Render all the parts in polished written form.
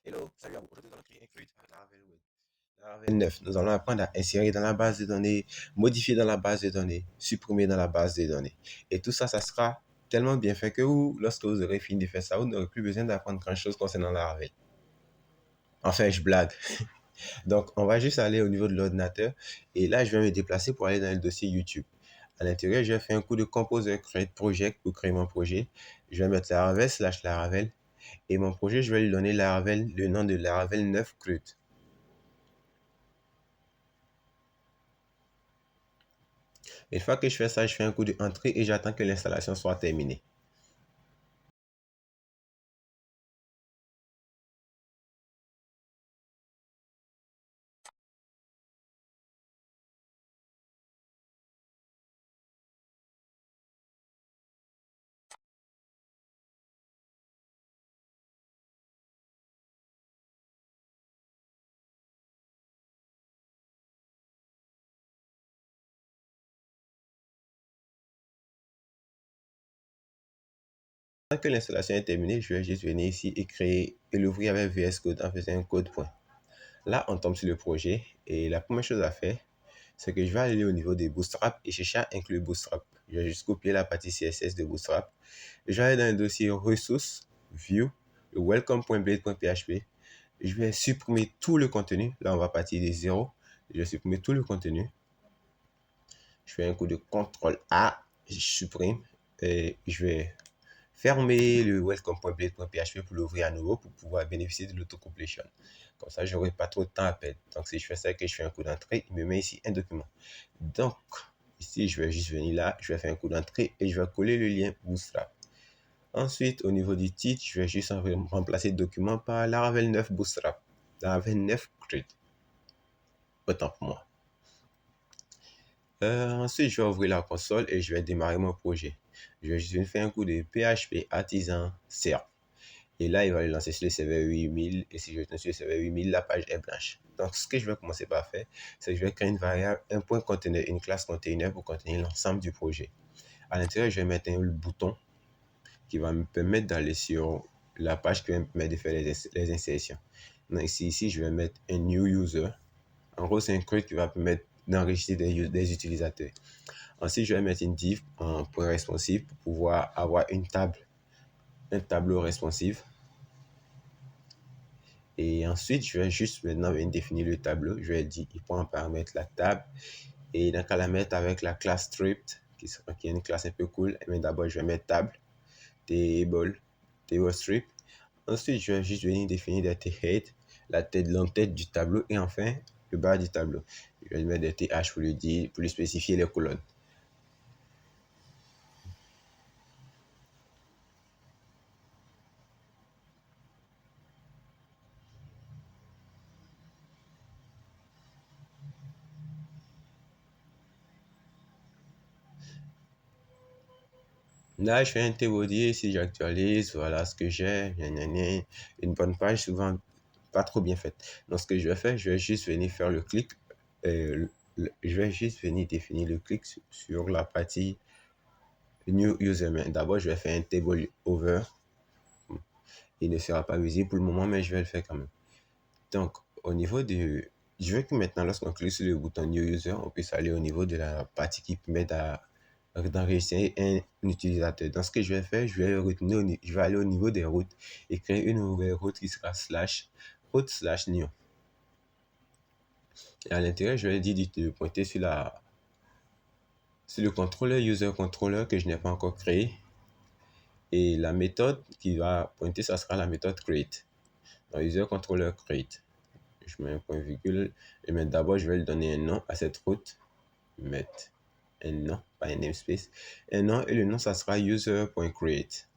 Hello, salut à vous. Aujourd'hui, nous allons créer un fluide avec Laravel 9. Nous allons apprendre à insérer dans la base de données, modifier dans la base de données, supprimer dans la base de données. Et tout ça, ça sera tellement bien fait que vous, lorsque vous aurez fini de faire ça, vous n'aurez plus besoin d'apprendre grand-chose concernant Laravel. Enfin, je blague. Donc, on va juste aller au niveau de l'ordinateur. Et là, je vais me déplacer pour aller dans le dossier YouTube. À l'intérieur, je vais faire un coup de Composer Create Project pour créer mon projet. Je vais mettre Laravel / Laravel. Et mon projet, je vais lui donner Laravel, le nom de Laravel 9 Crud. Une fois que je fais ça, je fais un coup de entrée et j'attends que l'installation soit terminée. Quand que l'installation est terminée, je vais juste venir ici et créer et l'ouvrir avec VS Code en faisant un code point. Là, on tombe sur le projet et la première chose à faire, c'est que je vais aller au niveau des Bootstrap et chercher à inclure Bootstrap. Je vais juste copier la partie CSS de Bootstrap. Je vais aller dans le dossier ressources, view, le welcome.blade.php. Je vais supprimer tout le contenu. Là, on va partir de 0. Je vais supprimer tout le contenu. Je fais un coup de CTRL A, je supprime et je vais fermer le welcome.blade.php pour l'ouvrir à nouveau pour pouvoir bénéficier de l'autocompletion. Comme ça, je n'aurai pas trop de temps à perdre. Donc, si je fais ça, que je fais un coup d'entrée, il me met ici un document. Donc, ici, je vais juste venir là, je vais faire un coup d'entrée et je vais coller le lien Bootstrap. Ensuite, au niveau du titre, je vais juste remplacer le document par Laravel 9 Bootstrap. Laravel 9 Crud. Autant pour moi. Ensuite, je vais ouvrir la console et je vais démarrer mon projet. Je vais juste faire un coup de PHP artisan serve. Et là, il va le lancer sur le serveur 8000. Et si je retourne sur le serveur 8000, la page est blanche. Donc, ce que je vais commencer par faire, c'est que je vais créer une variable, un point conteneur, une classe container pour contenir l'ensemble du projet. À l'intérieur, je vais mettre un bouton qui va me permettre d'aller sur la page qui va me permettre de faire les insertions. Donc, ici, je vais mettre un new user. En gros, c'est un code qui va permettre d'enregistrer des utilisateurs. Ensuite, je vais mettre une div en point responsive pour pouvoir avoir un tableau responsive. Et ensuite, je vais juste maintenant définir le tableau. Je vais dire, il faut en paramètre la table. Et donc, à la mettre avec la classe stripped, qui est une classe un peu cool. Mais d'abord, je vais mettre table, table strip. Ensuite, je vais juste venir définir des head, l'entête du tableau et enfin le bas du tableau. Je vais mettre des th pour lui spécifier les colonnes. Là, je fais un T-body, si j'actualise, voilà ce que j'ai, une bonne page, souvent pas trop bien faite. Donc, ce que je vais faire, je vais juste venir faire le clic, je vais juste venir définir le clic sur la partie New User. D'abord, je vais faire un table over. Il ne sera pas visible pour le moment, mais je vais le faire quand même. Donc, au niveau de... Je veux que maintenant, lorsqu'on clique sur le bouton New User, on puisse aller au niveau de la partie qui permet d'enregistrer un utilisateur. Donc, ce que je vais faire, je vais aller au niveau des routes et créer une nouvelle route qui sera route/new. Et à l'intérieur, je vais dire de pointer sur le contrôleur user controller que je n'ai pas encore créé. Et la méthode qui va pointer, ça sera la méthode create. Donc, user controller create. Je mets un point virgule et mais d'abord je vais lui donner un nom à cette route, mettre un nom, pas un namespace, un nom et le nom ça sera user.create.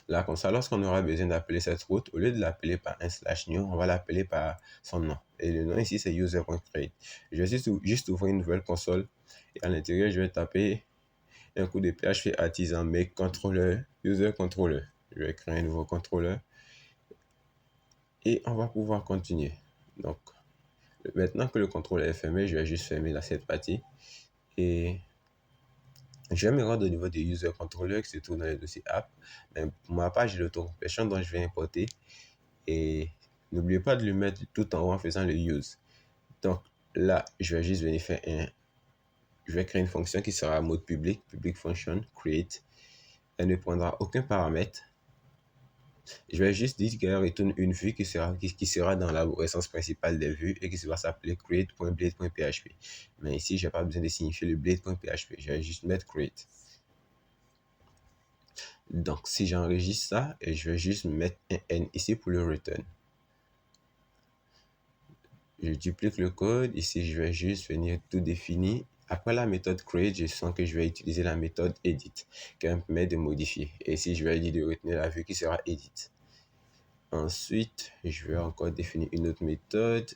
Là comme ça, lorsqu'on aura besoin d'appeler cette route, au lieu de l'appeler par un /new, on va l'appeler par son nom et le nom ici c'est user.create. Je vais juste ouvrir une nouvelle console et à l'intérieur je vais taper un coup de PHP artisan make controller user controller. Je vais créer un nouveau contrôleur et on va pouvoir continuer. Donc maintenant que le contrôle est fermé, je vais juste fermer cette partie et je vais me rendre au niveau des user controllers qui se trouvent dans le dossier app. Mais pour ma page, j'ai l'autocomplétion dont je vais importer Et n'oubliez pas de le mettre tout en haut en faisant le use. Donc là, je vais juste venir je vais créer une fonction qui sera mode public, public function, create. Elle ne prendra aucun paramètre. Je vais juste dire qu'elle retourne une vue qui sera dans l'arborescence principale des vues et qui va s'appeler create.blade.php. Mais ici, je n'ai pas besoin de signifier le blade.php. Je vais juste mettre create. Donc, si j'enregistre ça, et je vais juste mettre un N ici pour le return. Je duplique le code. Ici, je vais juste venir tout définir. Après la méthode create, je sens que je vais utiliser la méthode edit qui me permet de modifier. Et ici, je vais dire de retenir la vue qui sera edit. Ensuite, je vais encore définir une autre méthode.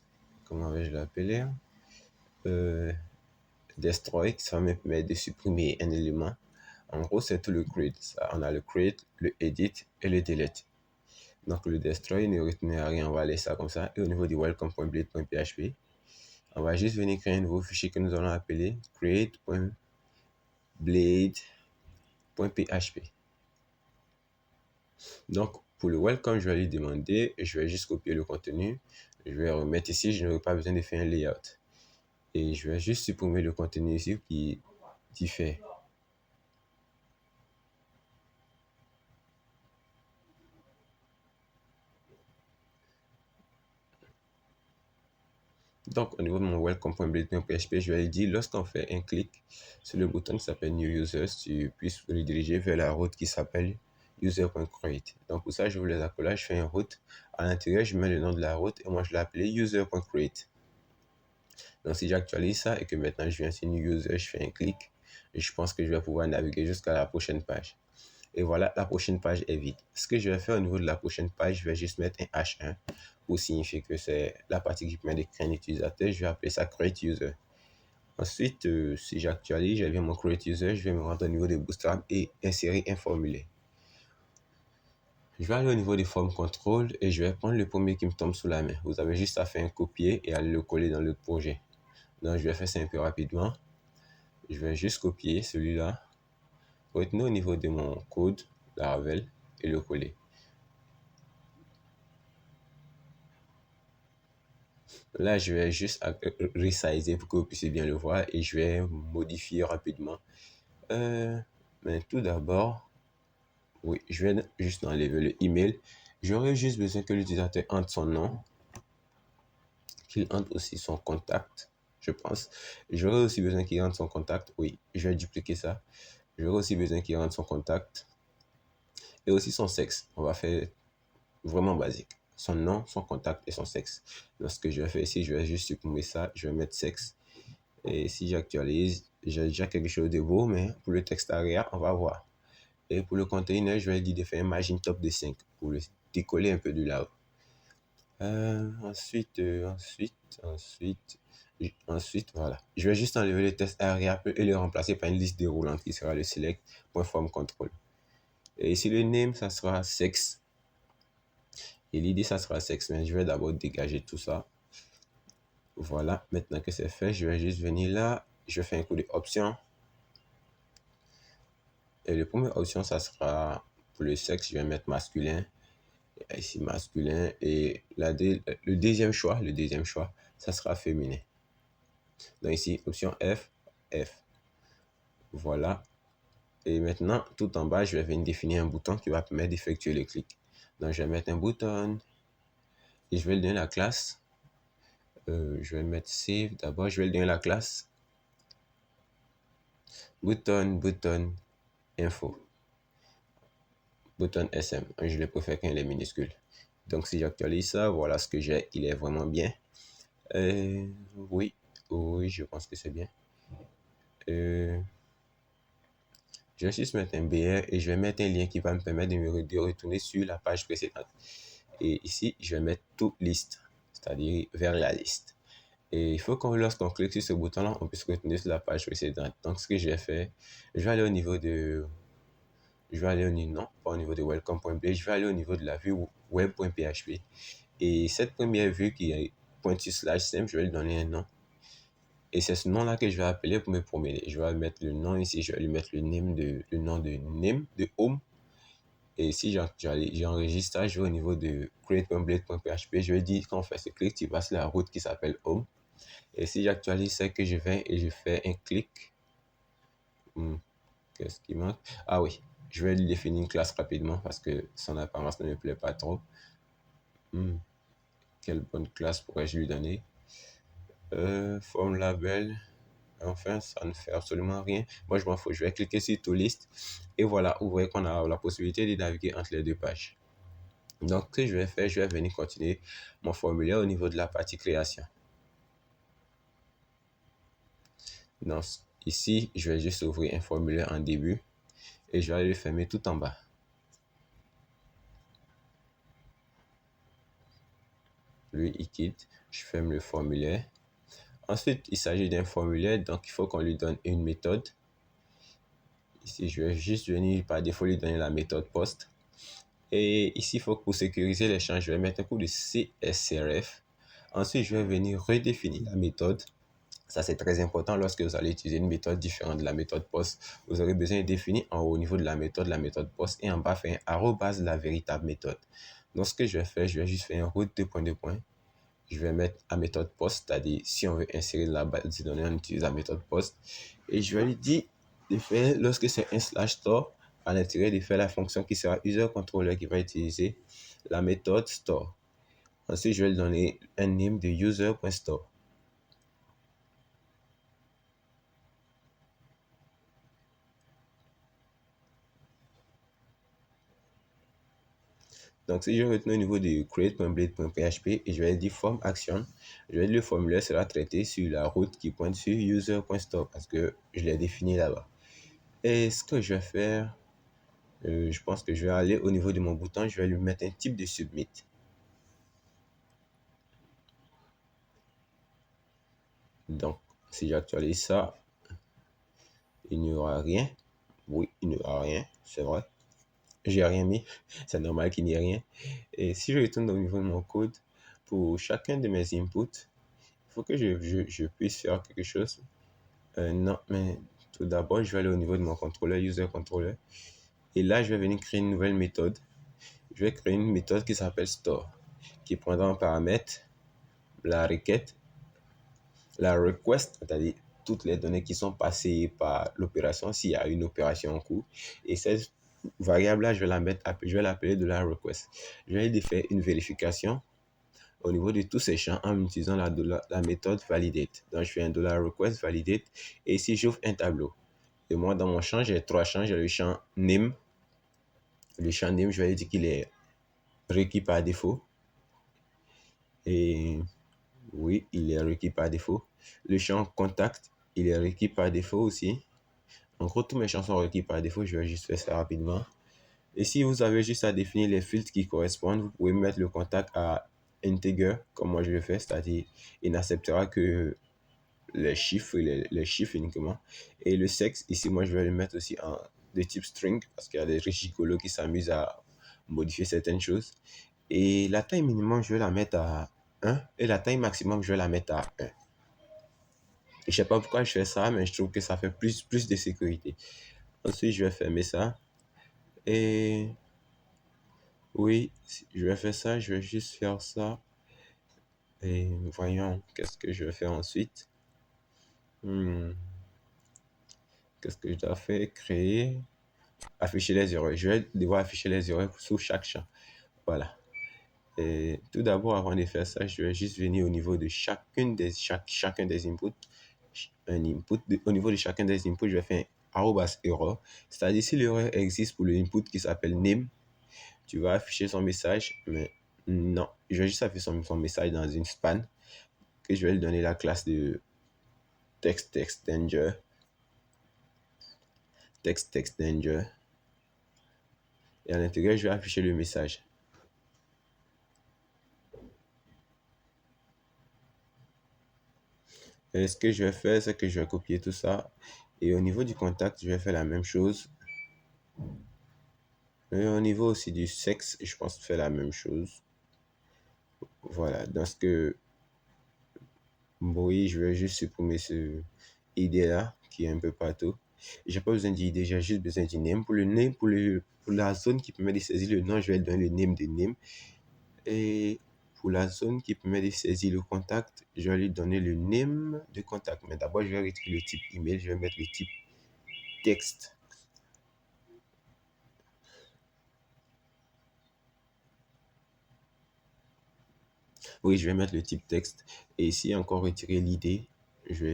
Comment vais-je l'appeler? Destroy, ça me permet de supprimer un élément. En gros, c'est tout le create. Ça, on a le create, le edit et le delete. Donc, le destroy ne retenait rien. On va laisser ça comme ça. Et au niveau du welcome.blade.php, on va juste venir créer un nouveau fichier que nous allons appeler create.blade.php. Donc, pour le welcome, je vais lui demander, je vais juste copier le contenu. Je vais remettre ici, je n'aurai pas besoin de faire un layout. Et je vais juste supprimer le contenu ici qui fait. Donc, au niveau de mon welcome.blade.php, je vais lui dire, lorsqu'on fait un clic sur le bouton qui s'appelle New Users, tu puisses le diriger vers la route qui s'appelle user.create. Donc, pour ça, je vous les accollages, je fais une route. À l'intérieur, je mets le nom de la route et moi, je l'ai appelé user.create. Donc, si j'actualise ça et que maintenant, je viens sur New User, je fais un clic, je pense que je vais pouvoir naviguer jusqu'à la prochaine page. Et voilà, la prochaine page est vide. Ce que je vais faire au niveau de la prochaine page, je vais juste mettre un H1 pour signifier que c'est la partie qui permet de créer un utilisateur. Je vais appeler ça Create User. Ensuite, si j'actualise, j'ai bien mon Create User, je vais me rendre au niveau de Bootstrap et insérer un formulaire. Je vais aller au niveau des formes contrôle et je vais prendre le premier qui me tombe sous la main. Vous avez juste à faire un copier et aller le coller dans le projet. Donc, je vais faire ça un peu rapidement. Je vais juste copier celui-là, retenir au niveau de mon code, Laravel, et le coller. Là, je vais juste resizer pour que vous puissiez bien le voir et je vais modifier rapidement. Mais tout d'abord, oui, je vais juste enlever le email. J'aurais juste besoin que l'utilisateur entre son nom, qu'il entre aussi son contact, je pense. J'aurais aussi besoin qu'il rentre son contact. Oui, je vais dupliquer ça. J'aurais aussi besoin qu'il rentre son contact et aussi son sexe. On va faire vraiment basique. Son nom, son contact et son sexe. Donc, ce que je vais faire ici, je vais juste supprimer ça. Je vais mettre sexe. Et si j'actualise, j'ai déjà quelque chose de beau, mais pour le texte arrière, on va voir. Et pour le container, je vais dire de faire un margin top de 5 pour le décoller un peu du là-haut. Ensuite, voilà. Je vais juste enlever le texte arrière et le remplacer par une liste déroulante qui sera le select.form control. Et ici, le name, ça sera sexe. Et l'idée, ça sera sexe, mais je vais d'abord dégager tout ça. Voilà, maintenant que c'est fait, je vais juste venir là. Je vais faire un coup d'option. Et le premier option, ça sera pour le sexe, je vais mettre masculin. Et ici, masculin. Et le deuxième choix, ça sera féminin. Donc ici, option F, F. Voilà. Et maintenant, tout en bas, je vais venir définir un bouton qui va permettre d'effectuer le clic. Donc, je vais mettre un bouton. Et je vais lui donner la classe. Je vais mettre save. D'abord, je vais lui donner la classe. Button, info. Button SM. Je le préfère quand il est minuscule. Donc, si j'actualise ça, voilà ce que j'ai. Il est vraiment bien. Oui, je pense que c'est bien. Je vais juste mettre un BR et je vais mettre un lien qui va me permettre de retourner sur la page précédente. Et ici, je vais mettre toute liste, c'est-à-dire vers la liste. Et il faut que lorsqu'on clique sur ce bouton-là, on puisse retourner sur la page précédente. Donc, ce que je vais faire, je vais aller au niveau de... non, pas au niveau de welcome.blade, je vais aller au niveau de la vue web.php. Et cette première vue qui est pointue /simple, je vais lui donner un nom. Et c'est ce nom-là que je vais appeler pour me promener. Je vais mettre le nom ici, je vais lui mettre le nom de name, de home. Et si j'enregistre ça, je vais au niveau de create.blade.php, je vais dire quand on fait ce clic, tu vas sur la route qui s'appelle home. Et si j'actualise ça, que je vais et je fais un clic, qu'est-ce qui manque? Ah oui, je vais lui définir une classe rapidement parce que son apparence ne me plaît pas trop. Quelle bonne classe pourrais-je lui donner? Form label. Enfin, ça ne fait absolument rien. Moi, je m'en fous. Je vais cliquer sur To List. Et voilà, vous voyez qu'on a la possibilité de naviguer entre les deux pages. Donc, ce que je vais faire, je vais venir continuer mon formulaire au niveau de la partie création. Donc, ici, je vais juste ouvrir un formulaire en début et je vais aller le fermer tout en bas. Lui, il quitte. Je ferme le formulaire. Ensuite, il s'agit d'un formulaire, donc il faut qu'on lui donne une méthode. Ici, je vais juste venir par défaut lui donner la méthode post. Et ici, il faut que pour sécuriser l'échange, je vais mettre un coup de CSRF. Ensuite, je vais venir redéfinir la méthode. Ça, c'est très important lorsque vous allez utiliser une méthode différente de la méthode post. Vous aurez besoin de définir en haut au niveau de la méthode post et en bas, faire un arrobase de la véritable méthode. Donc, ce que je vais faire, je vais juste faire un route de point de point. Je vais mettre la méthode post, c'est-à-dire si on veut insérer de la base de données, on utilise la méthode post. Et je vais lui dire de faire, lorsque c'est un slash store, à l'intérieur de faire la fonction qui sera user controller qui va utiliser la méthode store. Ensuite, je vais lui donner un name de user.store. Donc, si je retourne au niveau de create.blade.php et je vais dire form action, je vais dire le formulaire sera traité sur la route qui pointe sur user.store parce que je l'ai défini là-bas. Et ce que je vais faire, je pense que je vais aller au niveau de mon bouton, je vais lui mettre un type de submit. Donc, si j'actualise ça, il n'y aura rien. Oui, il n'y aura rien, c'est vrai. J'ai rien mis, c'est normal qu'il n'y ait rien. Et si je retourne au niveau de mon code, pour chacun de mes inputs, il faut que je puisse faire quelque chose. Non, mais tout d'abord, je vais aller au niveau de mon contrôleur, user controller. Et là, je vais venir créer une nouvelle méthode. Je vais créer une méthode qui s'appelle store, qui prendra en paramètre la requête, la request, c'est-à-dire toutes les données qui sont passées par l'opération, s'il y a une opération en cours. Et cette variable-là, je vais l'appeler de la request. Je vais faire une vérification au niveau de tous ces champs en utilisant la méthode validate. Donc, je fais un $request validate et ici, j'ouvre un tableau. Et moi, dans mon champ, j'ai trois champs. J'ai le champ name. Le champ name, je vais dire qu'il est requis par défaut. Et oui, il est requis par défaut. Le champ contact, il est requis par défaut aussi. En gros, tous mes champs sont requis par défaut. Je vais juste faire ça rapidement. Et si vous avez juste à définir les filtres qui correspondent, vous pouvez mettre le contact à integer, comme moi je le fais, c'est-à-dire il n'acceptera que les chiffres, les chiffres uniquement. Et le sexe, ici, moi je vais le mettre aussi en de type string, parce qu'il y a des rigicolos qui s'amusent à modifier certaines choses. Et la taille minimum, je vais la mettre à 1, et la taille maximum, je vais la mettre à 1. Et je sais pas pourquoi je fais ça, mais je trouve que ça fait plus de sécurité. Ensuite, je vais fermer ça. Et oui, je vais faire ça, je vais juste faire ça. Et voyons, qu'est-ce que je vais faire ensuite? Qu'est-ce que je dois faire? Créer, afficher les erreurs. Je vais devoir afficher les erreurs sous chaque champ. Voilà. Et tout d'abord, avant de faire ça, je vais juste venir au niveau de chacun des inputs. Un input. Au niveau de chacun des inputs, je vais faire un arrobas error. C'est-à-dire, si l'erreur existe pour le input qui s'appelle name, tu vas afficher son message, mais non, je vais juste afficher son message dans une span que je vais lui donner la classe de text-exchanger. Et à l'intérieur, je vais afficher le message. Et ce que je vais faire, c'est que je vais copier tout ça. Et au niveau du contact, je vais faire la même chose. Et au niveau aussi du sexe, je pense faire la même chose. Voilà, dans ce que... Oui, je vais juste supprimer ce ID là, qui est un peu partout. J'ai pas besoin d'ID, j'ai juste besoin du name. Pour le name, pour le pour la zone qui permet de saisir le nom, je vais donner le name de name. Et pour la zone qui permet de saisir le contact, je vais lui donner le name de contact. Mais d'abord, je vais retirer le type email, je vais mettre le type texte. Oui, je vais mettre le type texte. Et ici, encore retirer l'id. Je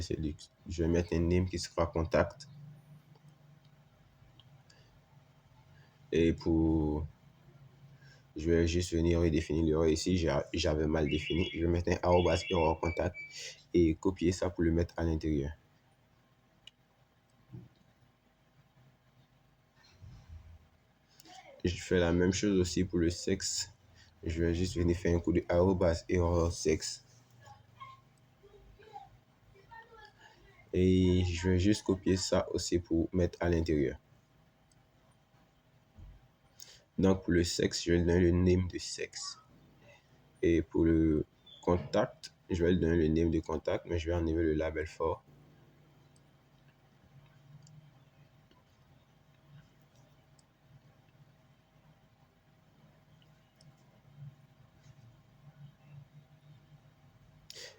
vais mettre un name qui sera contact. Et je vais juste venir redéfinir l'erreur ici. J'avais mal défini. Je vais mettre un arrobas error contact et copier ça pour le mettre à l'intérieur. Je fais la même chose aussi pour le sexe. Je vais juste venir faire un coup de arrobas error sexe. Et je vais juste copier ça aussi pour mettre à l'intérieur. Donc pour le sexe, je vais donner le name de sexe. Et pour le contact, je vais lui donner le name de contact, mais je vais enlever le label fort.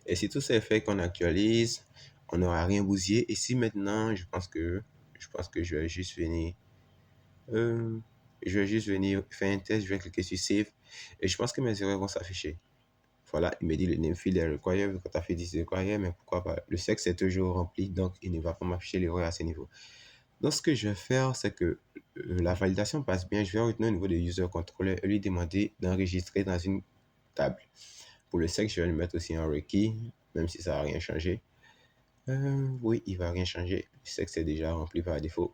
Et si tout ça est fait qu'on actualise, on n'aura rien bousillé. Et si maintenant, je pense que je vais juste venir, faire un test, je vais cliquer sur Save. Et je pense que mes erreurs vont s'afficher. Voilà, il me dit le name field est required, quand tu as fait 10 required, mais pourquoi pas? Le sexe est toujours rempli, donc il ne va pas m'afficher l'erreur à ce niveau. Donc, ce que je vais faire, c'est que la validation passe bien. Je vais retenir au niveau de user controller et lui demander d'enregistrer dans une table. Pour le sexe, je vais lui mettre aussi un requis, même si ça n'a rien changé. Oui, il ne va rien changer. Le sexe est déjà rempli par défaut.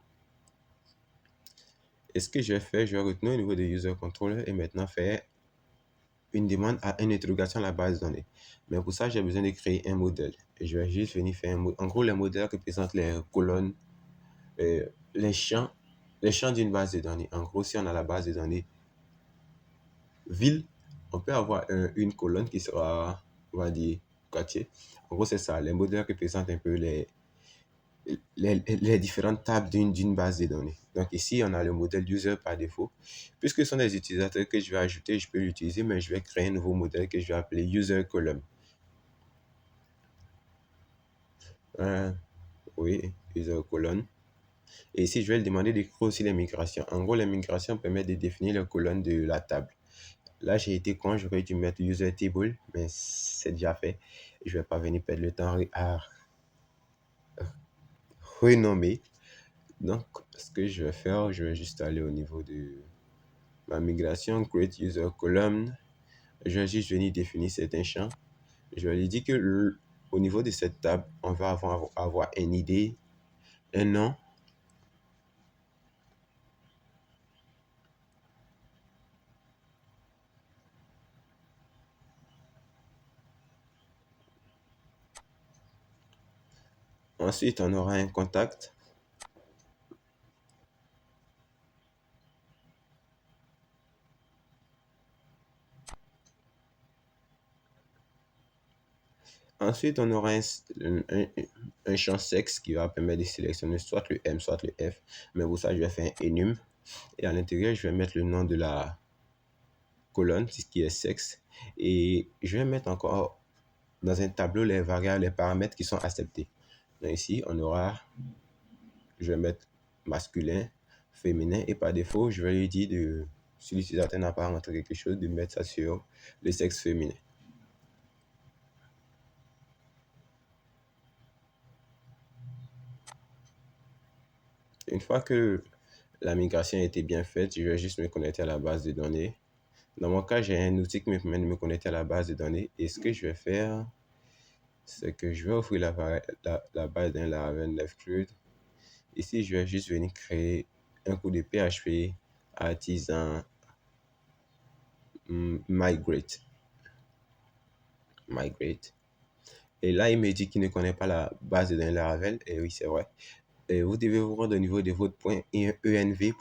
Et ce que je vais faire, je vais retenir au niveau de user controller et maintenant faire une demande à une interrogation à la base de données. Mais pour ça, j'ai besoin de créer un modèle. Et je vais juste venir faire un modèle. En gros, les modèles représentent les colonnes, les champs d'une base de données. En gros, si on a la base de données ville, on peut avoir une colonne qui sera, on va dire, quartier. En gros, c'est ça. Les modèles représentent un peu les différentes tables d'une base de données. Donc ici, on a le modèle user par défaut. Puisque ce sont des utilisateurs que je vais ajouter, je peux l'utiliser, mais je vais créer un nouveau modèle que je vais appeler user column. Oui, user column. Et ici, je vais lui demander de créer aussi les migrations. En gros, les migrations permettent de définir les colonnes de la table. Là, j'ai été con, j'aurais dû mettre user table, mais c'est déjà fait. Je ne vais pas venir perdre le temps à renommer. Donc, ce que je vais faire, je vais juste aller au niveau de ma migration, create user column. Je vais juste venir définir certains champs. Je vais lui dire que au niveau de cette table, on va avoir un ID, un nom. Ensuite, on aura un contact. Ensuite, on aura un champ sexe qui va permettre de sélectionner soit le M, soit le F. Mais pour ça, je vais faire un enum. Et à l'intérieur, je vais mettre le nom de la colonne, ce qui est sexe. Et je vais mettre encore dans un tableau les variables, les paramètres qui sont acceptés. Donc ici, je vais mettre masculin, féminin. Et par défaut, je vais lui dire si l'utilisateur n'a pas rentré quelque chose, de mettre ça sur le sexe féminin. Une fois que la migration a été bien faite, je vais juste me connecter à la base de données. Dans mon cas, j'ai un outil qui me permet de me connecter à la base de données. Et ce que je vais faire, c'est que je vais offrir la base d'un Laravel Nextcloud. Ici, je vais juste venir créer un coup de PHP artisan migrate. Et là, il me dit qu'il ne connaît pas la base de données Laravel. Et oui, c'est vrai. Et vous devez vous rendre au niveau de votre point .env.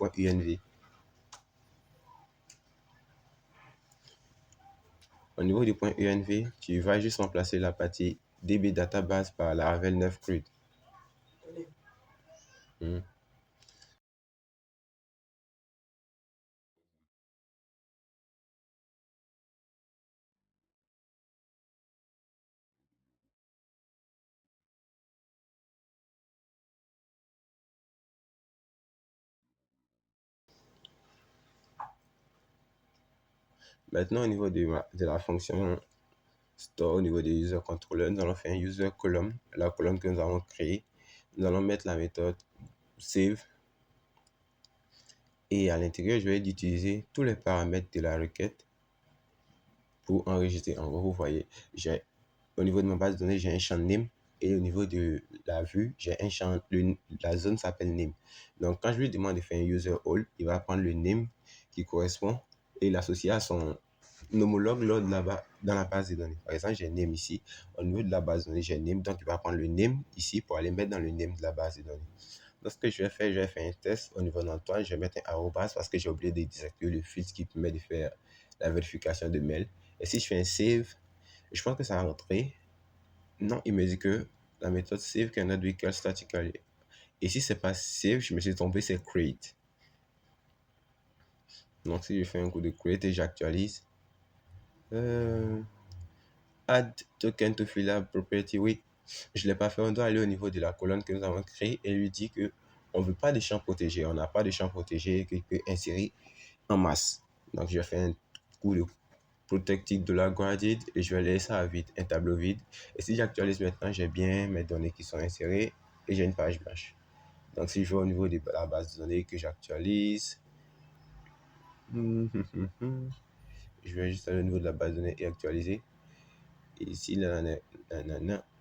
Au niveau du point env, tu vas juste remplacer la partie DB Database par Laravel 9 CRUD. Maintenant, au niveau de la fonction store, au niveau des user controllers, nous allons faire un user column, la colonne que nous avons créée. Nous allons mettre la méthode save et à l'intérieur, je vais utiliser tous les paramètres de la requête pour enregistrer. En gros, vous voyez, au niveau de ma base de données, j'ai un champ name et au niveau de la vue, j'ai un champ, la zone s'appelle name. Donc, quand je lui demande de faire un user all, il va prendre le name qui correspond et l'associer à son homologue là dans la base de données. Par exemple, j'ai name ici. Au niveau de la base de données, j'ai name. Donc, il va prendre le name ici pour aller mettre dans le name de la base de données. Donc, ce que je vais faire un test au niveau d'Antoine. Je vais mettre un arrobas parce que j'ai oublié de désactiver le filtre qui permet de faire la vérification de mail. Et si je fais un save, je pense que ça va rentrer. Non, il me dit que la méthode save cannot be called statically. Et si c'est pas save, je me suis trompé, c'est create. Donc, si je fais un coup de create et j'actualise, add token to fill up property, oui, je ne l'ai pas fait. On doit aller au niveau de la colonne que nous avons créée et lui dire que on ne veut pas de champs protégés. On n'a pas de champs protégés qu'il peut insérer en masse. Donc, je vais faire un coup de protected de la graded et je vais laisser ça à vide, un tableau vide. Et si j'actualise maintenant, j'ai bien mes données qui sont insérées et j'ai une page blanche. Donc, si je vais au niveau de la base de données que j'actualise, je vais juste aller au niveau de la base de données et actualiser. Et ici, là,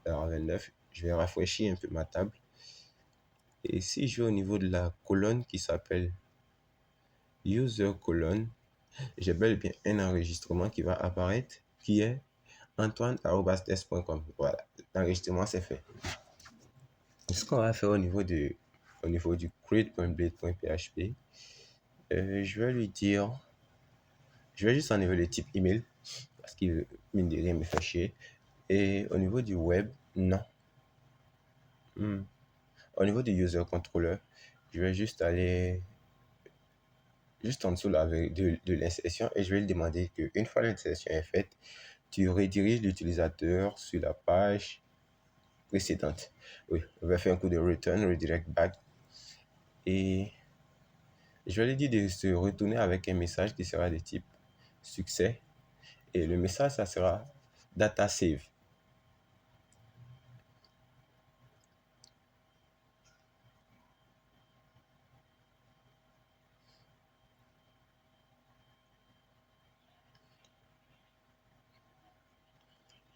29, je vais rafraîchir un peu ma table. Et si je vais au niveau de la colonne qui s'appelle user colonne, j'ai bel et bien un enregistrement qui va apparaître qui est antoine@test.com. Voilà, l'enregistrement c'est fait. Ce qu'on va faire au niveau du create.blade.php, je vais lui dire, je vais juste enlever le type email parce qu'il, mine de rien, me fait chier. Et au niveau du web, non. Au niveau du user controller, je vais juste aller juste en dessous de l'insertion et je vais lui demander qu'une fois l'insertion est faite, tu rediriges l'utilisateur sur la page précédente. Oui, on va faire un coup de return, redirect back et je vais lui dire de se retourner avec un message qui sera de type succès et le message ça sera data save.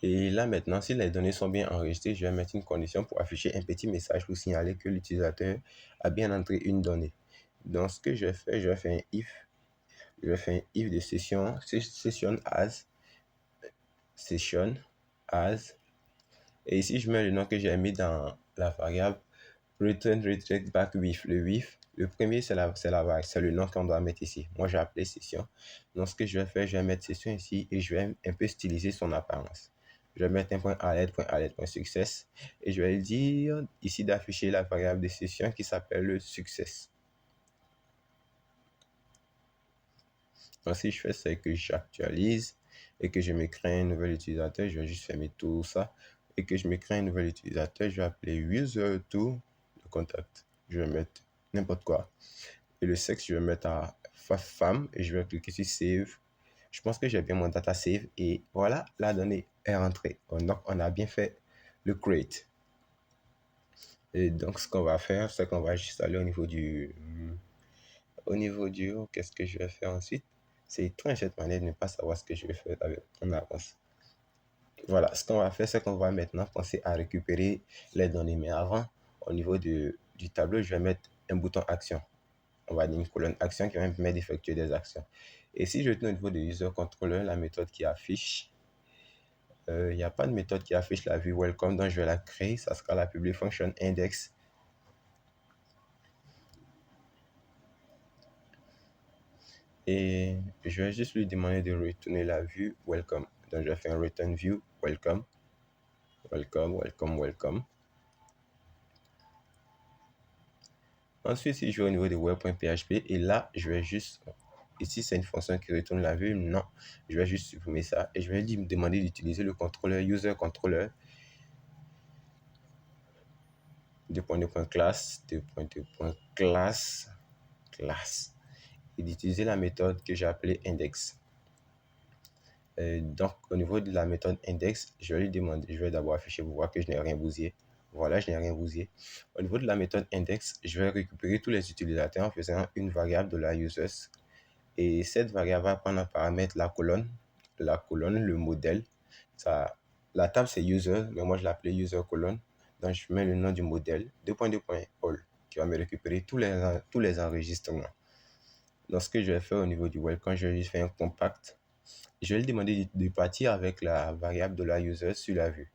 Et là maintenant, si les données sont bien enregistrées, je vais mettre une condition pour afficher un petit message pour signaler que l'utilisateur a bien entré une donnée. Donc ce que je vais faire, je vais faire un if. Je vais faire un if de session as. Et ici, je mets le nom que j'ai mis dans la variable return redirect back with. Le with, le premier, c'est c'est le nom qu'on doit mettre ici. Moi, j'ai appelé session. Donc, ce que je vais faire, je vais mettre session ici et je vais un peu styliser son apparence. Je vais mettre un point alert.success et je vais dire ici d'afficher la variable de session qui s'appelle le success. Donc, si je fais, c'est que j'actualise et que je me crée un nouvel utilisateur. Je vais juste fermer tout ça et que je me crée un nouvel utilisateur. Je vais appeler user2 le contact. Je vais mettre n'importe quoi. Et le sexe, je vais mettre à femme et je vais cliquer sur save. Je pense que j'ai bien mon data save et voilà, la donnée est rentrée. Donc, on a bien fait le create. Et donc, ce qu'on va faire, c'est qu'on va juste aller qu'est-ce que je vais faire ensuite? C'est étrange cette manière de ne pas savoir ce que je vais faire avec en avance. Voilà, ce qu'on va faire, c'est qu'on va maintenant penser à récupérer les données. Mais avant, au niveau du tableau, je vais mettre un bouton action. On va dire une colonne action qui va me permettre d'effectuer des actions. Et si je tourne au niveau de user controller, la méthode qui affiche, il n'y a pas de méthode qui affiche la vue welcome, donc je vais la créer. Ça sera la public function index. Et je vais juste lui demander de retourner la vue welcome. Donc je vais faire un return view welcome. Welcome. Ensuite, si je vais au niveau de web.php, et là, je vais juste, ici, c'est une fonction qui retourne la vue. Non, je vais juste supprimer ça et je vais lui demander d'utiliser le contrôleur, user controller, classe, classe, et d'utiliser la méthode que j'ai appelée index. Donc, au niveau de la méthode index, je vais lui demander, je vais d'abord afficher pour voir que je n'ai rien bousillé. Voilà, je n'ai rien bousillé. Au niveau de la méthode index, je vais récupérer tous les utilisateurs en faisant une variable de la users. Et cette variable va prendre en paramètre la colonne, le modèle. Ça, la table, c'est user, mais moi, je l'appelais user colonne. Donc, je mets le nom du modèle, 2.2.all, qui va me récupérer tous les enregistrements. Donc, ce que je vais faire au niveau du web, quand je vais juste faire un compact, je vais lui demander de partir avec la variable de la user sur la vue.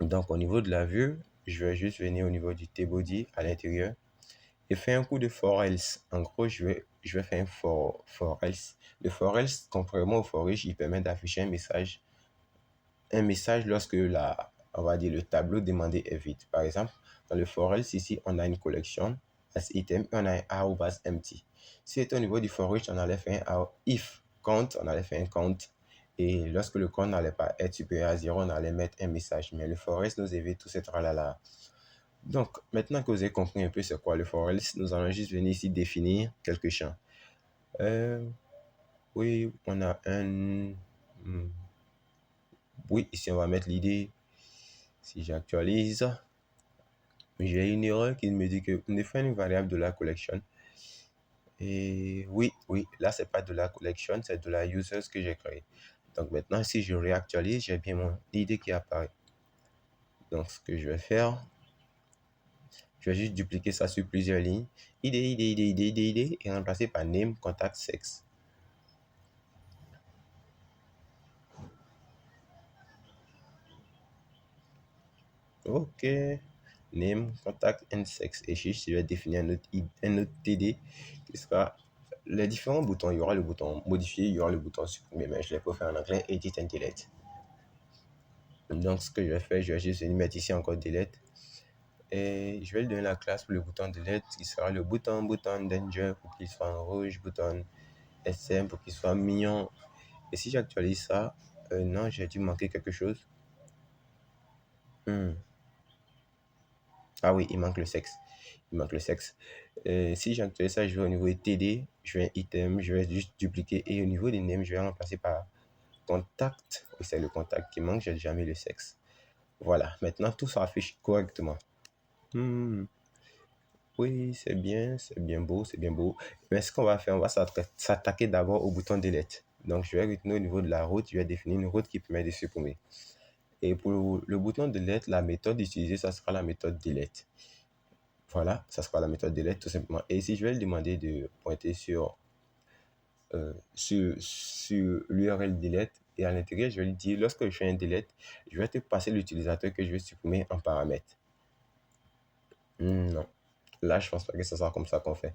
Donc, au niveau de la vue, je vais juste venir au niveau du tbody à l'intérieur et faire un coup de for else. En gros, je vais faire un for else. Le for else, contrairement au for each, il permet d'afficher un message lorsque on va dire, le tableau demandé est vide. Par exemple, dans le for else, ici, on a une collection as item et on a un arrobas empty. Si c'était au niveau du for each, on allait faire un if count, on allait faire un count. Et lorsque le compte n'allait pas être supérieur à 0, on allait mettre un message. Mais le for else nous évite tout ce tralala. Donc, maintenant que vous avez compris un peu c'est quoi le for else, nous allons juste venir ici définir quelques champs. Oui, on a un... Oui, ici on va mettre l'idée. Si j'actualise, j'ai une erreur qui me dit que on définit une variable de la collection. Et oui, là c'est pas de la collection, c'est de la users que j'ai créé. Donc maintenant, si je réactualise, j'ai bien mon idée qui apparaît. Donc ce que je vais faire, je vais juste dupliquer ça sur plusieurs lignes. ID, et remplacer par name, contact, sexe. Ok. Name, contact and sex. Et je vais définir un autre TD qui sera les différents boutons. Il y aura le bouton modifier, il y aura le bouton supprimer. Mais je l'ai pas fait en anglais, edit and delete. Donc, ce que je vais faire, je vais juste venir mettre ici encore delete. Et je vais lui donner la classe pour le bouton delete qui sera le bouton danger pour qu'il soit en rouge, bouton SM pour qu'il soit mignon. Et si j'actualise ça, non, j'ai dû manquer quelque chose. Ah oui, il manque le sexe. Si j'actualise ça, je vais au niveau de TD, je vais item, je vais juste dupliquer. Et au niveau des names, je vais remplacer par contact. Oui, c'est le contact qui manque, j'ai déjà mis le sexe. Voilà, maintenant tout s'affiche correctement. Oui, c'est bien beau, c'est bien beau. Mais ce qu'on va faire, on va s'attaquer d'abord au bouton delete. Donc, je vais retourner au niveau de la route, je vais définir une route qui permet de supprimer. Et pour le bouton delete, la méthode utilisée, ça sera la méthode delete. Voilà, ça sera la méthode delete tout simplement. Et ici, je vais lui demander de pointer sur l'URL delete. Et à l'intérieur, je vais lui dire, lorsque je fais un delete, je vais te passer l'utilisateur que je vais supprimer en paramètre. Non. Là, je pense pas que ce soit comme ça qu'on fait.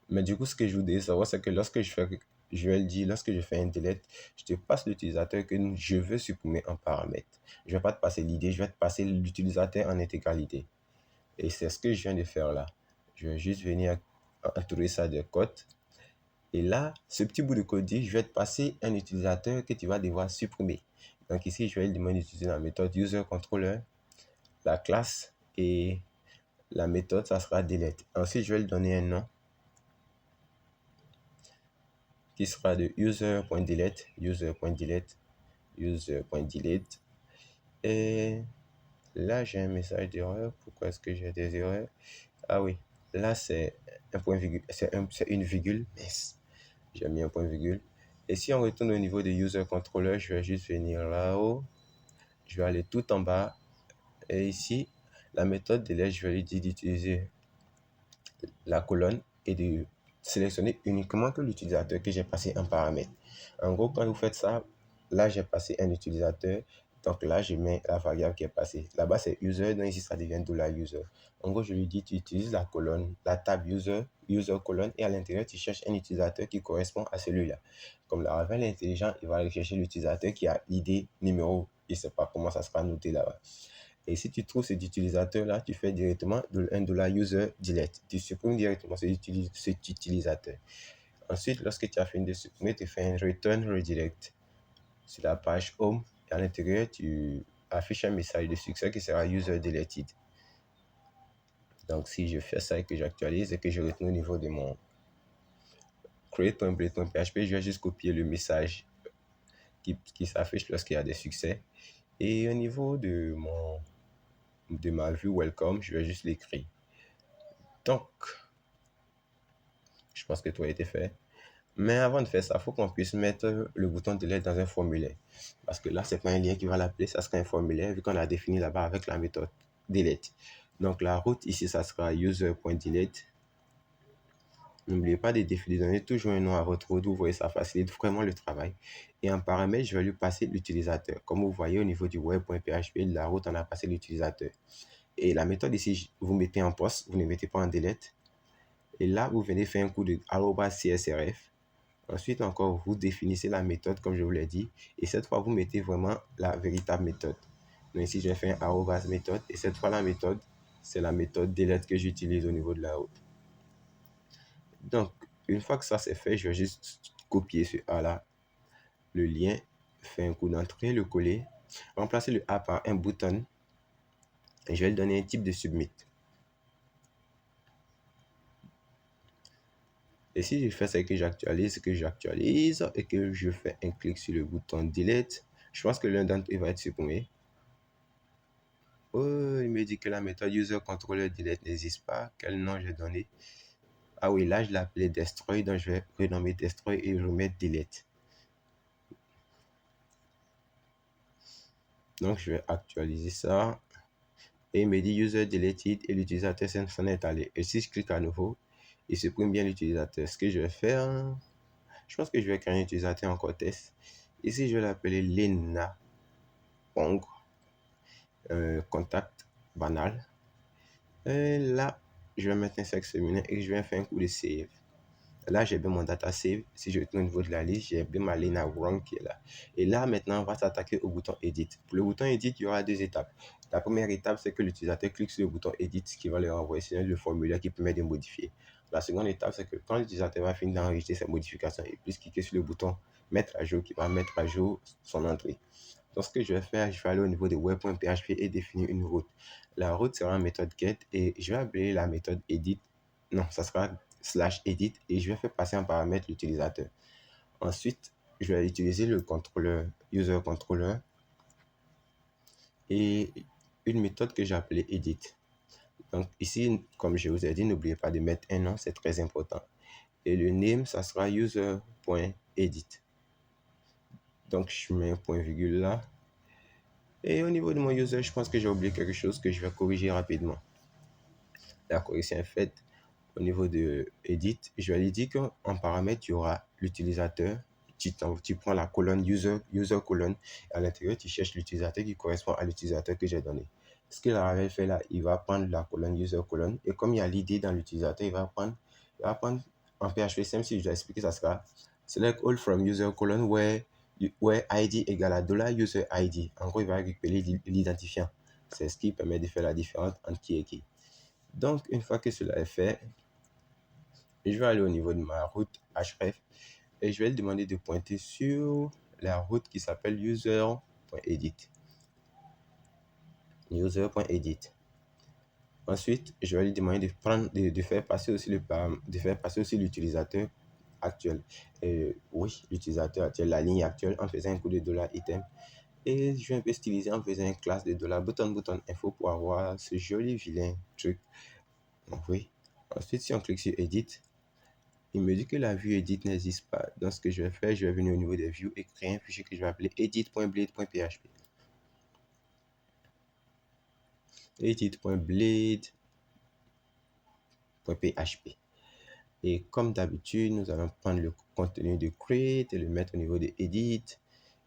Mais du coup, ce que je voudrais savoir, c'est que lorsque je vais le dire, lorsque je fais un delete, je te passe l'utilisateur que je veux supprimer en paramètre. Je vais pas te passer l'idée, je vais te passer l'utilisateur en intégralité. Et c'est ce que je viens de faire là. Je vais juste venir entourer ça de code. Et là, ce petit bout de code dit, je vais te passer un utilisateur que tu vas devoir supprimer. Donc ici, je vais lui demander d'utiliser la méthode userController, la classe et la méthode, ça sera delete. Ensuite, je vais lui donner un nom qui sera de user.delete, user.delete. Et là, j'ai un message d'erreur. Pourquoi est-ce que j'ai des erreurs? Ah oui, là, c'est un point virgule, c'est une virgule. J'ai mis un point virgule. Et si on retourne au niveau de user controller, je vais juste venir là-haut. Je vais aller tout en bas. Et ici, la méthode delete, je vais lui dire d'utiliser la colonne et de sélectionner uniquement que l'utilisateur que j'ai passé en paramètre. En gros, quand vous faites ça, là, j'ai passé un utilisateur. Donc là, je mets la variable qui est passée. Là-bas, c'est user. Donc ici, ça devient $user. En gros, je lui dis, tu utilises la colonne, la table user colonne, et à l'intérieur, tu cherches un utilisateur qui correspond à celui-là. Comme le Ravel est intelligent, il va aller chercher l'utilisateur qui a ID, numéro. Il ne sait pas comment ça sera noté là-bas. Et si tu trouves cet utilisateur-là, tu fais directement un $user delete. Tu supprimes directement cet utilisateur. Ensuite, lorsque tu as fini de supprimer, tu fais un return redirect sur la page home. Et à l'intérieur, tu affiches un message de succès qui sera user deleted. Donc, si je fais ça et que j'actualise et que je retourne au niveau de mon create.blade.php, je vais juste copier le message qui s'affiche lorsqu'il y a des succès. Et au niveau de ma vue welcome, je vais juste l'écrire. Donc, je pense que tout a été fait. Mais avant de faire ça, il faut qu'on puisse mettre le bouton delete dans un formulaire. Parce que là, ce n'est pas un lien qui va l'appeler, ça sera un formulaire vu qu'on a défini là-bas avec la méthode delete. Donc la route ici, ça sera user.delete. N'oubliez pas de donner toujours un nom à votre route. Vous voyez, ça facilite vraiment le travail. Et en paramètre, je vais lui passer l'utilisateur. Comme vous voyez au niveau du web.php, la route, on a passé l'utilisateur. Et la méthode ici, vous mettez en poste, vous ne mettez pas en delete. Et là, vous venez faire un coup de @csrf. Ensuite, encore, vous définissez la méthode comme je vous l'ai dit. Et cette fois, vous mettez vraiment la véritable méthode. Donc ici, j'ai fait un méthode. Et cette fois, la méthode, c'est la méthode delete que j'utilise au niveau de la route. Donc, une fois que ça c'est fait, je vais juste copier ce A là, le lien, faire un coup d'entrée, le coller, remplacer le A par un bouton et je vais lui donner un type de submit. Et si je fais ça et que j'actualise et que je fais un clic sur le bouton delete, je pense que l'un d'entre eux va être supprimé. Oh, il me dit que la méthode user controller delete n'existe pas. Quel nom j'ai donné? Ah oui, là je l'ai appelé destroy, donc je vais renommer destroy et remettre delete. Donc je vais actualiser ça. Et il me dit user deleted et l'utilisateur s'en est allé. Et si je clique à nouveau, il supprime bien l'utilisateur. Ce que je vais faire, je pense que je vais créer un utilisateur encore test. Ici, je vais l'appeler Lena Pong, contact banal. Et là, je vais mettre un sexe féminin et je vais faire un coup de save. Là, j'ai bien mon data save. Si je retourne au niveau de la liste, j'ai bien ma Lena Wrong qui est là. Et là, maintenant, on va s'attaquer au bouton Edit. Pour le bouton Edit, il y aura deux étapes. La première étape, c'est que l'utilisateur clique sur le bouton Edit, ce qui va lui renvoyer le formulaire qui permet de modifier. La seconde étape, c'est que quand l'utilisateur va finir d'enregistrer ses modifications, il puisse cliquer sur le bouton Mettre à jour qui va mettre à jour son entrée. Donc, ce que je vais faire, je vais aller au niveau de web.php et définir une route. La route sera une méthode get et je vais appeler la méthode edit. Non, ça sera /edit et je vais faire passer en paramètre l'utilisateur. Ensuite, je vais utiliser le contrôleur, user controller et une méthode que j'ai appelée edit. Donc ici, comme je vous ai dit, n'oubliez pas de mettre un nom, c'est très important. Et le name, ça sera user.edit. Donc je mets un point virgule là. Et au niveau de mon user, je pense que j'ai oublié quelque chose que je vais corriger rapidement. La correction est faite. Au niveau de edit, je vais lui dire qu'en paramètre, il y aura l'utilisateur. Tu prends la colonne user colonne. À l'intérieur, tu cherches l'utilisateur qui correspond à l'utilisateur que j'ai donné. Ce qu'il avait fait là, il va prendre la colonne user colonne. Et comme il y a l'id dans l'utilisateur, il va prendre en PHP simple, si je dois expliquer, ça sera select all from user colonne where ID égale à $user ID. En gros, il va récupérer l'identifiant. C'est ce qui permet de faire la différence entre qui et qui. Donc, une fois que cela est fait, je vais aller au niveau de ma route href et je vais lui demander de pointer sur la route qui s'appelle user.edit. User.edit. Ensuite, je vais lui demander de faire passer aussi l'utilisateur actuel. Oui, l'utilisateur actuel, la ligne actuelle en faisant un coup de $item. Et je vais un peu styliser en faisant une classe de $button info pour avoir ce joli vilain truc. Donc oui. Ensuite, si on clique sur Edit, il me dit que la vue edit n'existe pas. Donc, ce que je vais faire, je vais venir au niveau des views et créer un fichier que je vais appeler edit.blade.php. Edit.blade.php. Et comme d'habitude, nous allons prendre le contenu de create et le mettre au niveau de edit.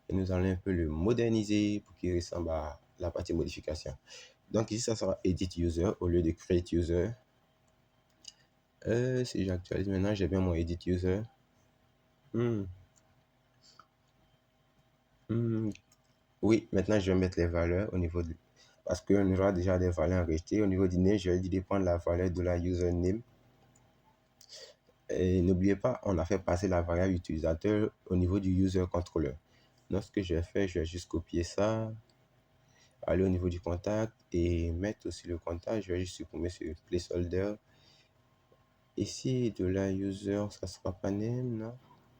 Et nous allons un peu le moderniser pour qu'il ressemble à la partie modification. Donc ici, ça sera edit user au lieu de create user. Si j'actualise maintenant, j'ai bien mon edit user. Oui, maintenant je vais mettre les valeurs au niveau de... Parce qu'on aura déjà des valeurs enregistrées. Au niveau du name, je vais dire de prendre la valeur de la username. Et n'oubliez pas, on a fait passer la variable utilisateur au niveau du user controller. Donc ce que je vais faire, je vais juste copier ça, aller au niveau du contact et mettre aussi le contact. Je vais juste supprimer ce placeholder. Ici, de la user, ça sera pas name, non?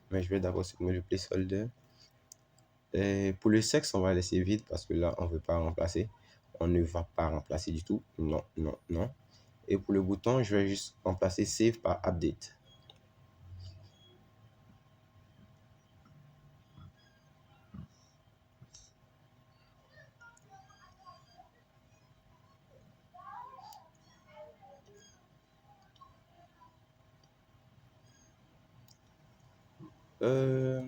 Mais je vais d'abord supprimer le placeholder. Et pour le sexe, on va laisser vide parce que là, on ne veut pas remplacer. On ne va pas remplacer du tout. Non, non, non. Et pour le bouton, je vais juste remplacer Save par Update. Euh,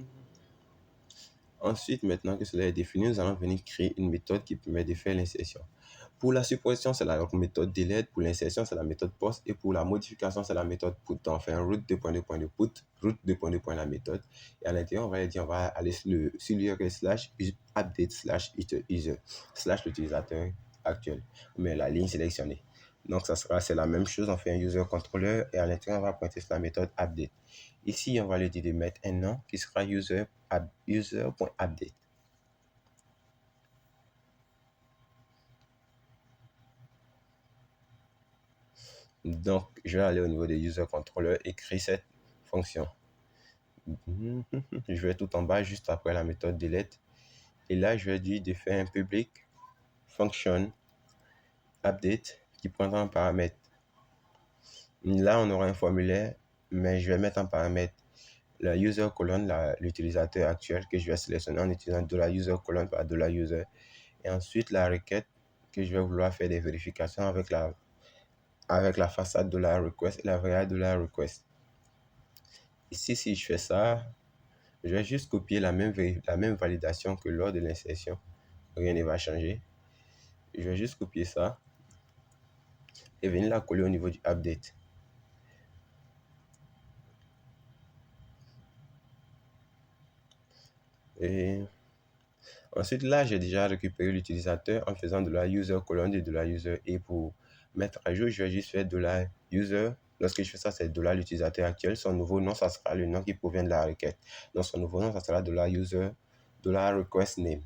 Ensuite, maintenant que cela est défini, nous allons venir créer une méthode qui permet de faire l'insertion. Pour la suppression, c'est la méthode delete. Pour l'insertion, c'est la méthode post. Et pour la modification, c'est la méthode put. Donc, on fait un root de put, root de la méthode. Et à l'intérieur, on va dire, on va aller sur l'URL slash update slash user slash l'utilisateur actuel. Mais la ligne sélectionnée. Donc, c'est la même chose. On fait un user controller et à l'intérieur, on va pointer sur la méthode update. Ici, on va lui dire de mettre un nom qui sera user.update. Donc, je vais aller au niveau des user controller et créer cette fonction. Je vais tout en bas, juste après la méthode delete. Et là, je vais dire de faire un public function update qui prendra un paramètre. Là, on aura un formulaire, mais je vais mettre en paramètre la user colonne, l'utilisateur actuel que je vais sélectionner en utilisant $user colonne par $user. Et ensuite, la requête que je vais vouloir faire des vérifications avec la façade $request et la variable $request. Ici, si je fais ça, je vais juste copier la même validation que lors de l'insertion. Rien ne va changer. Je vais juste copier ça et venir la coller au niveau du update. Et ensuite, là, j'ai déjà récupéré l'utilisateur en faisant de la user colonne et de la user. Et pour mettre à jour, je vais juste faire de la user. Lorsque je fais ça, c'est de la l'utilisateur actuel. Son nouveau nom, ça sera le nom qui provient de la requête. Donc, son nouveau nom, ça sera de la user, de la request name.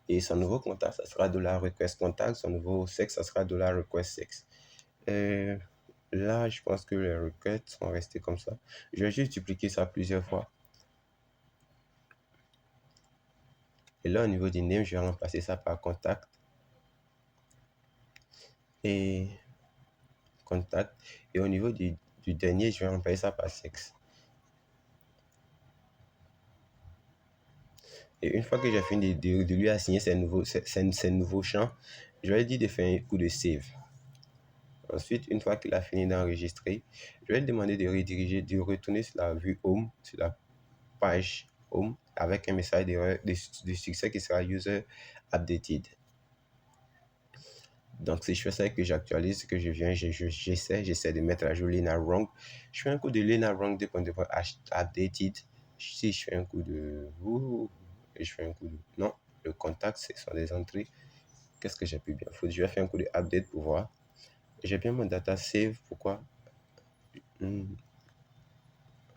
Et son nouveau contact, ça sera de la request contact. Son nouveau sexe, ça sera de la request sexe. Et là, je pense que les requêtes sont restées comme ça. Je vais juste dupliquer ça plusieurs fois. Et là, au niveau du name, je vais remplacer ça par contact. Et contact. Et au niveau du dernier, je vais remplacer ça par sexe. Et une fois que j'ai fini de lui assigner ces nouveaux champs, je vais lui dire de faire un coup de save. Ensuite, une fois qu'il a fini d'enregistrer, je vais lui demander de rediriger, de retourner sur la vue Home, sur la page Home, avec un message de succès qui sera User Updated. Donc, si je fais ça et que j'actualise, que je viens, j'essaie de mettre à jour Lena Wrong. Je fais un coup de Lena Wrong updated. Si je fais un coup de... et je fais un coup de... Non, le contact, ce sont des entrées. Qu'est-ce que j'ai pu bien foutre? Je vais faire un coup de update pour voir. J'ai bien mon data save. Pourquoi?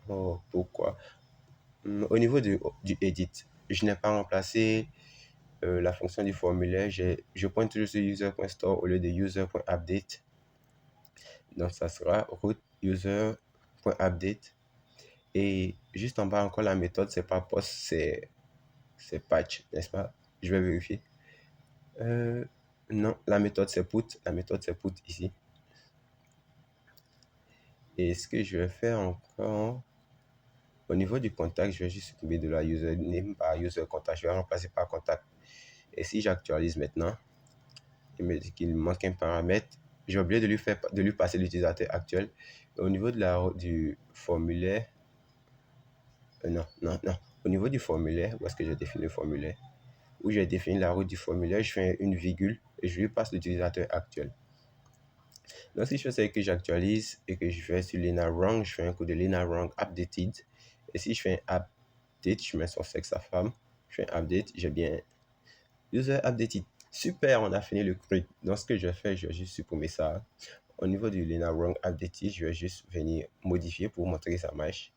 Oh, pourquoi? Au niveau du edit, je n'ai pas remplacé la fonction du formulaire. Je pointe toujours sur user.store au lieu de user.update. Donc, ça sera root user.update. Et juste en bas encore, la méthode, c'est pas post, c'est patch, n'est-ce pas? Je vais vérifier. Non, la méthode, c'est put. La méthode, c'est put ici. Et ce que je vais faire encore, au niveau du contact, je vais juste supprimer de la username par user contact. Je vais remplacer par contact. Et si j'actualise maintenant, il me dit qu'il manque un paramètre. J'ai oublié de lui passer l'utilisateur actuel. Et au niveau du formulaire, non. Au niveau du formulaire, où est-ce que j'ai défini le formulaire? Où j'ai défini la route du formulaire, je fais une virgule et je lui passe l'utilisateur actuel. Donc, si je fais ça et que j'actualise et que je fais sur Lena Wrong, je fais un coup de Lena Wrong updated. Et si je fais un update, je mets son sexe à femme. Je fais un update, j'ai bien user updated. Super, on a fini le CRUD. Donc, ce que je vais faire, je vais juste supprimer ça. Au niveau du Lena Wrong updated, je vais juste venir modifier pour montrer que ça marche.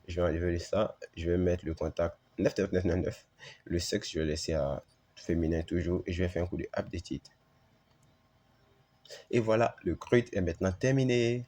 Je vais enlever ça. Je vais mettre le contact 99999. Le sexe, je vais laisser à féminin toujours. Et je vais faire un coup de updated. Et voilà, le CRUD est maintenant terminé.